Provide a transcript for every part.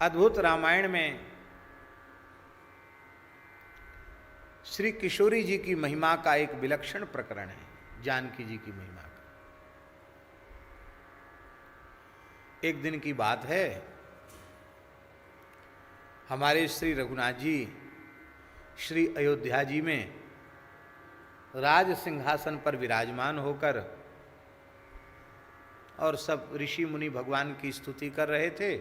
अद्भुत रामायण में श्री किशोरी जी की महिमा का एक विलक्षण प्रकरण है, जानकी जी की महिमा का। एक दिन की बात है, हमारे श्री रघुनाथ जी श्री अयोध्या जी में राज सिंहासन पर विराजमान होकर और सब ऋषि मुनि भगवान की स्तुति कर रहे थे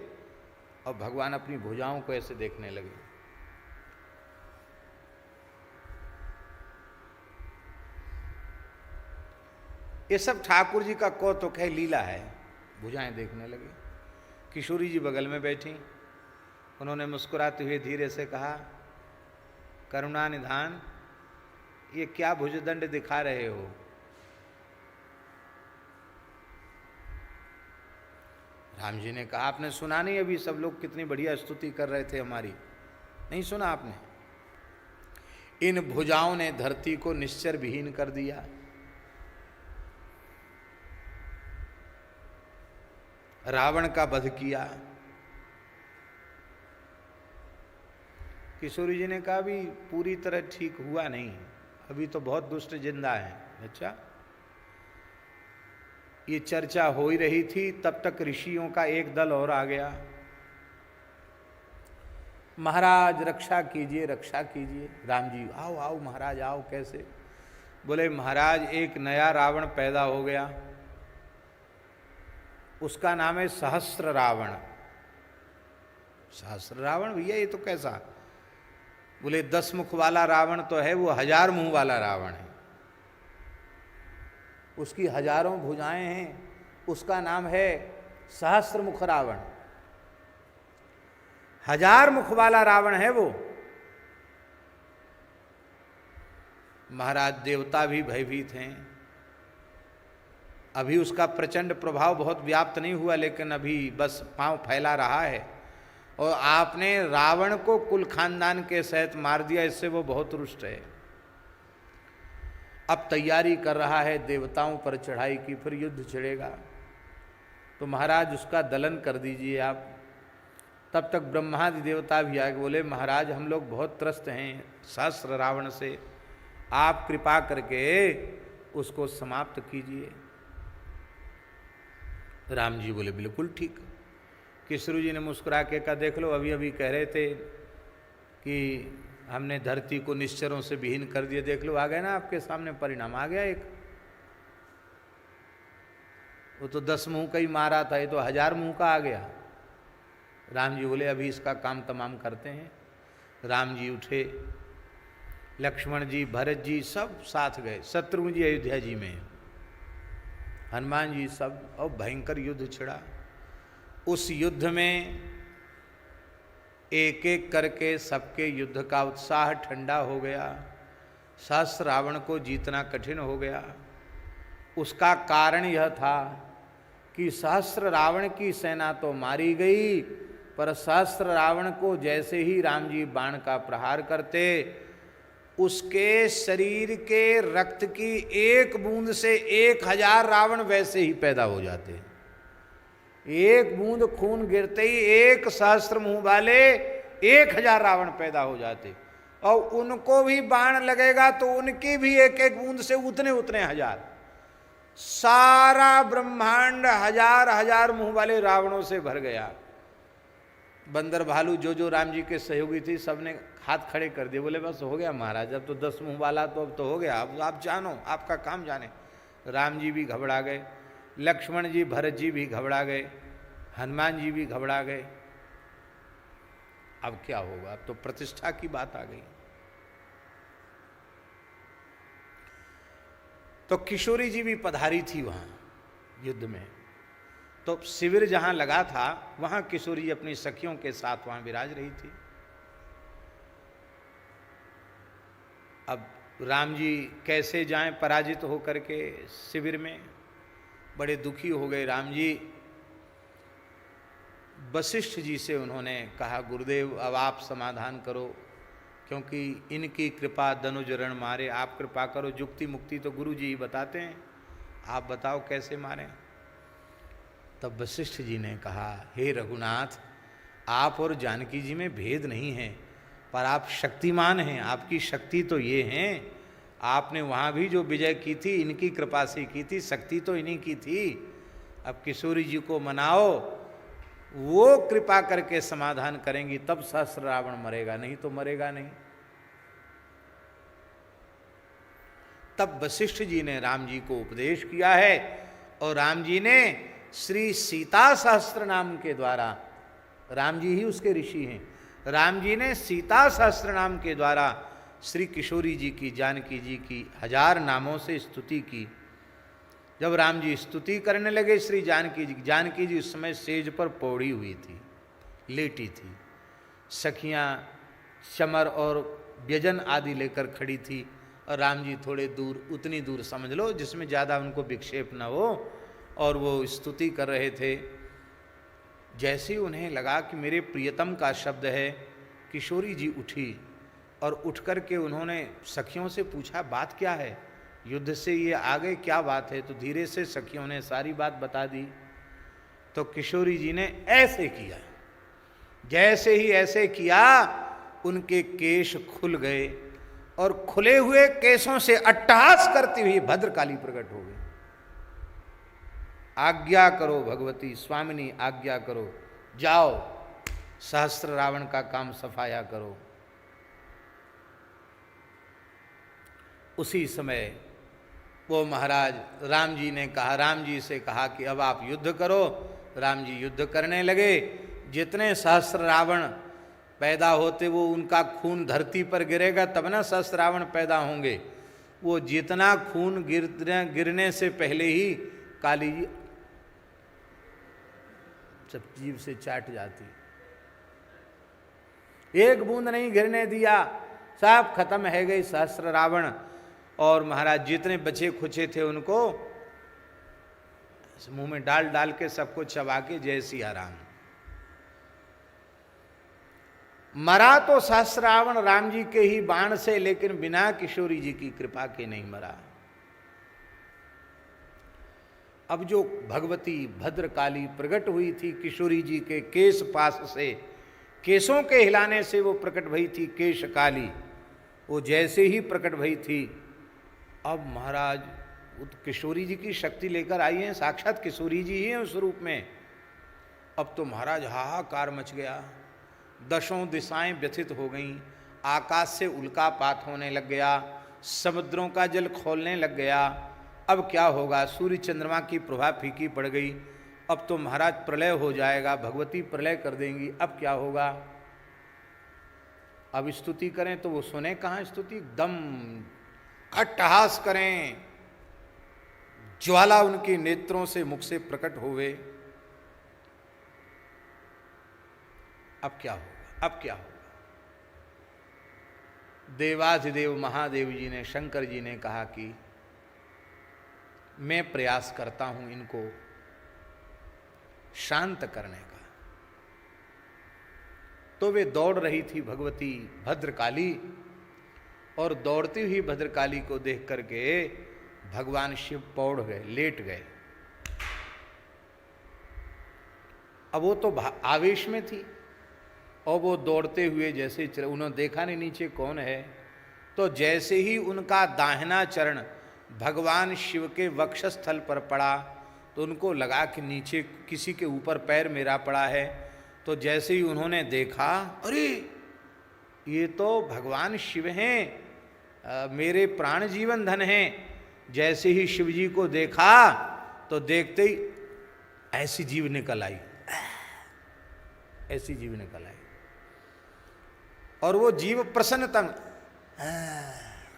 और भगवान अपनी भुजाओं को ऐसे देखने लगे। ये सब ठाकुर जी का कौतुक है, लीला है। भुजाएं देखने लगे। किशोरी जी बगल में बैठी, उन्होंने मुस्कुराते हुए धीरे से कहा, करुणा निधान, ये क्या भुजदंड दिखा रहे हो? राम जी ने कहा, आपने सुना नहीं अभी सब लोग कितनी बढ़िया स्तुति कर रहे थे हमारी? नहीं सुना आपने? इन भुजाओं ने धरती को निश्चर विहीन कर दिया। रावण का वध किया। किशोरी जी ने कहा, अभी पूरी तरह ठीक हुआ नहीं, अभी तो बहुत दुष्ट जिंदा है। अच्छा, ये चर्चा हो ही रही थी, तब तक ऋषियों का एक दल और आ गया। महाराज रक्षा कीजिए, रक्षा कीजिए। राम जी, आओ आओ महाराज आओ। कैसे? बोले महाराज, एक नया रावण पैदा हो गया, उसका नाम है सहस्र रावण। सहस्र रावण भैया, ये तो कैसा? बोले 10 मुख वाला रावण तो है, वो 1000 मुंह वाला रावण है। उसकी हजारों भुजाएं हैं, उसका नाम है सहस्र मुख रावण। 1000 मुख वाला रावण है वो। महाराज, देवता भी भयभीत हैं। अभी उसका प्रचंड प्रभाव बहुत व्याप्त नहीं हुआ, लेकिन अभी बस पांव फैला रहा है। और आपने रावण को कुल खानदान के सहित मार दिया, इससे वो बहुत रुष्ट है। अब तैयारी कर रहा है देवताओं पर चढ़ाई की, फिर युद्ध छिड़ेगा। तो महाराज उसका दलन कर दीजिए आप। तब तक ब्रह्मादि देवता भी आगे बोले, महाराज हम लोग बहुत त्रस्त हैं सहस्र रावण से, आप कृपा करके उसको समाप्त कीजिए। राम जी बोले, बिल्कुल ठीक। किशोरी जी ने मुस्कुरा के कहा, देख लो, अभी अभी कह रहे थे कि हमने धरती को निश्चरों से विहीन कर दिया, देख लो आ गया ना आपके सामने परिणाम, आ गया एक। वो तो 10 मुंह का ही मारा था, ये तो 1000 मुंह का आ गया। राम जी बोले, अभी इसका काम तमाम करते हैं। राम जी उठे, लक्ष्मण जी, भरत जी सब साथ गए, शत्रुघ्न जी अयोध्या जी में, हनुमान जी सब, और भयंकर युद्ध छिड़ा। उस युद्ध में एक एक करके सबके युद्ध का उत्साह ठंडा हो गया। सहस्र रावण को जीतना कठिन हो गया। उसका कारण यह था कि सहस्र रावण की सेना तो मारी गई, पर सहस्र रावण को जैसे ही राम जी बाण का प्रहार करते, उसके शरीर के रक्त की एक बूंद से 1000 रावण वैसे ही पैदा हो जाते। एक बूंद खून गिरते ही एक सहस्त्र मुंह वाले 1000 रावण पैदा हो जाते, और उनको भी बाण लगेगा तो उनकी भी एक एक बूंद से उतने उतने हजार। सारा ब्रह्मांड 1000 मुंह वाले रावणों से भर गया। बंदर भालू जो जो राम जी के सहयोगी थी, सबने हाथ खड़े कर दिए, बोले बस हो गया महाराज, अब तो 10 मुंह वाला तो अब तो हो गया, अब आप जानो, आपका काम जाने। राम जी भी घबरा गए, लक्ष्मण जी भरत जी भी घबरा गए, हनुमान जी भी घबरा गए। अब क्या होगा? अब तो प्रतिष्ठा की बात आ गई। तो किशोरी जी भी पधारी थी वहां युद्ध में। तो शिविर जहां लगा था, वहां किशोरी जी अपनी सखियों के साथ वहां विराज रही थी। अब राम जी कैसे जाएं पराजित होकर के शिविर में? बड़े दुखी हो गए राम जी। वशिष्ठ जी से उन्होंने कहा, गुरुदेव अब आप समाधान करो, क्योंकि इनकी कृपा दनुज रण मारे, आप कृपा करो। जुक्ति मुक्ति तो गुरु जी ही बताते हैं, आप बताओ कैसे मारें। तब वशिष्ठ जी ने कहा, हे रघुनाथ, आप और जानकी जी में भेद नहीं है, पर आप शक्तिमान हैं। आपकी शक्ति तो ये है, आपने वहाँ भी जो विजय की थी इनकी कृपा से की थी, शक्ति तो इन्हीं की थी। अब किशोरी जी को मनाओ, वो कृपा करके समाधान करेंगी तब सहस्र रावण मरेगा, नहीं तो मरेगा नहीं। तब वशिष्ठ जी ने राम जी को उपदेश किया है और राम जी ने श्री सीता सहस्त्र नाम के द्वारा, राम जी ही उसके ऋषि हैं, राम जी ने सीता सहस्त्र नाम के द्वारा श्री किशोरी जी की, जानकी जी की 1000 नामों से स्तुति की। जब राम जी स्तुति करने लगे श्री जानकी जी उस समय सेज पर पौड़ी हुई थी, लेटी थी। सखियां चमर और व्यजन आदि लेकर खड़ी थी और राम जी थोड़े दूर, उतनी दूर समझ लो जिसमें ज़्यादा उनको विक्षेप न हो, और वो स्तुति कर रहे थे। जैसे उन्हें लगा कि मेरे प्रियतम का शब्द है, किशोरी जी उठी और उठ कर के उन्होंने सखियों से पूछा बात क्या है, युद्ध से ये आ गए, क्या बात है। तो धीरे से सखियों ने सारी बात बता दी। तो किशोरी जी ने ऐसे किया, जैसे ही ऐसे किया उनके केश खुल गए और खुले हुए केशों से अट्टहास करती हुई भद्रकाली प्रकट हो गई। आज्ञा करो भगवती, स्वामिनी आज्ञा करो, जाओ सहस्त्र रावण का काम सफाया करो। उसी समय वो महाराज राम जी ने कहा, राम जी से कहा कि अब आप युद्ध करो। राम जी युद्ध करने लगे। जितने सहस्त्र रावण पैदा होते वो उनका खून धरती पर गिरेगा तब ना सहस्त्र रावण पैदा होंगे। वो जितना खून गिरने से पहले ही काली जी सब जीभ से चाट जाती, एक बूंद नहीं गिरने दिया, सब खत्म है गई सहस्त्र रावण। और महाराज जितने बचे खुचे थे उनको मुंह में डाल डाल के सबको चबा के जय सिया राम। मरा तो सहस्त्र रावण राम जी के ही बाण से, लेकिन बिना किशोरी जी की कृपा के नहीं मरा। अब जो भगवती भद्रकाली प्रकट हुई थी किशोरी जी के केश पास से, केशों के हिलाने से वो प्रकट भई थी केश काली। वो जैसे ही प्रकट भई थी, अब महाराज किशोरी जी की शक्ति लेकर आई हैं, साक्षात किशोरी जी ही हैं उस रूप में। अब तो महाराज हाहाकार मच गया, दशों दिशाएं व्यथित हो गईं, आकाश से उल्कापात होने लग गया, समुद्रों का जल खौलने लग गया। अब क्या होगा, सूर्य चंद्रमा की प्रभा फीकी पड़ गई। अब तो महाराज प्रलय हो जाएगा, भगवती प्रलय कर देंगी, अब क्या होगा। अब स्तुति करें तो वो सुने कहाँ स्तुति, एकदम अट्टहास करें, ज्वाला उनके नेत्रों से मुख से प्रकट होवे। अब क्या होगा, अब क्या होगा। देवाधिदेव महादेव जी ने, शंकर जी ने कहा कि मैं प्रयास करता हूं इनको शांत करने का। तो वे दौड़ रही थी भगवती भद्रकाली, और दौड़ती हुई भद्रकाली को देख करके भगवान शिव पौड़ गए, लेट गए। अब वो तो आवेश में थी और वो दौड़ते हुए जैसे उन्होंने देखा नहीं नीचे कौन है, तो जैसे ही उनका दाहिना चरण भगवान शिव के वक्षस्थल पर पड़ा तो उनको लगा कि नीचे किसी के ऊपर पैर मेरा पड़ा है। तो जैसे ही उन्होंने देखा, अरे ये तो भगवान शिव हैं, मेरे प्राण जीवन धन हैं। जैसे ही शिव जी को देखा तो देखते ही ऐसी जीव निकल आई, ऐसी जीव निकल आई, और वो जीव प्रसन्नतम,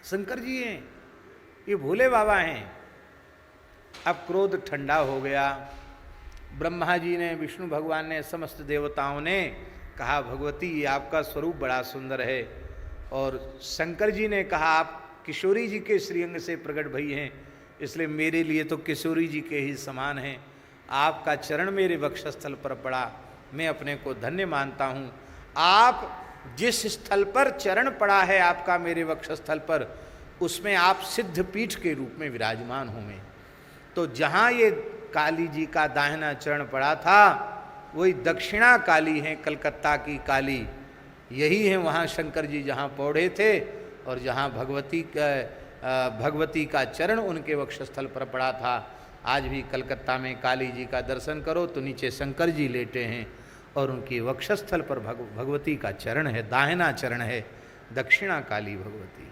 शंकर जी हैं, ये भोले बाबा हैं। अब क्रोध ठंडा हो गया। ब्रह्मा जी ने, विष्णु भगवान ने, समस्त देवताओं ने कहा भगवती ये आपका स्वरूप बड़ा सुंदर है। और शंकर जी ने कहा आप किशोरी जी के श्रीअंग से प्रकट भई हैं, इसलिए मेरे लिए तो किशोरी जी के ही समान हैं। आपका चरण मेरे वक्षस्थल पर पड़ा, मैं अपने को धन्य मानता हूँ। आप जिस स्थल पर चरण पड़ा है आपका मेरे वक्षस्थल पर, उसमें आप सिद्ध पीठ के रूप में विराजमान होंगे। तो जहाँ ये काली जी का दाहिना चरण पड़ा था वही दक्षिणा काली हैं, कलकत्ता की काली यही है। वहाँ शंकर जी जहाँ पौड़े थे और जहाँ भगवती का चरण उनके वक्षस्थल पर पड़ा था। आज भी कलकत्ता में काली जी का दर्शन करो तो नीचे शंकर जी लेटे हैं और उनके वक्षस्थल पर भगवती का चरण है, दाहिना चरण है, दक्षिणा काली भगवती।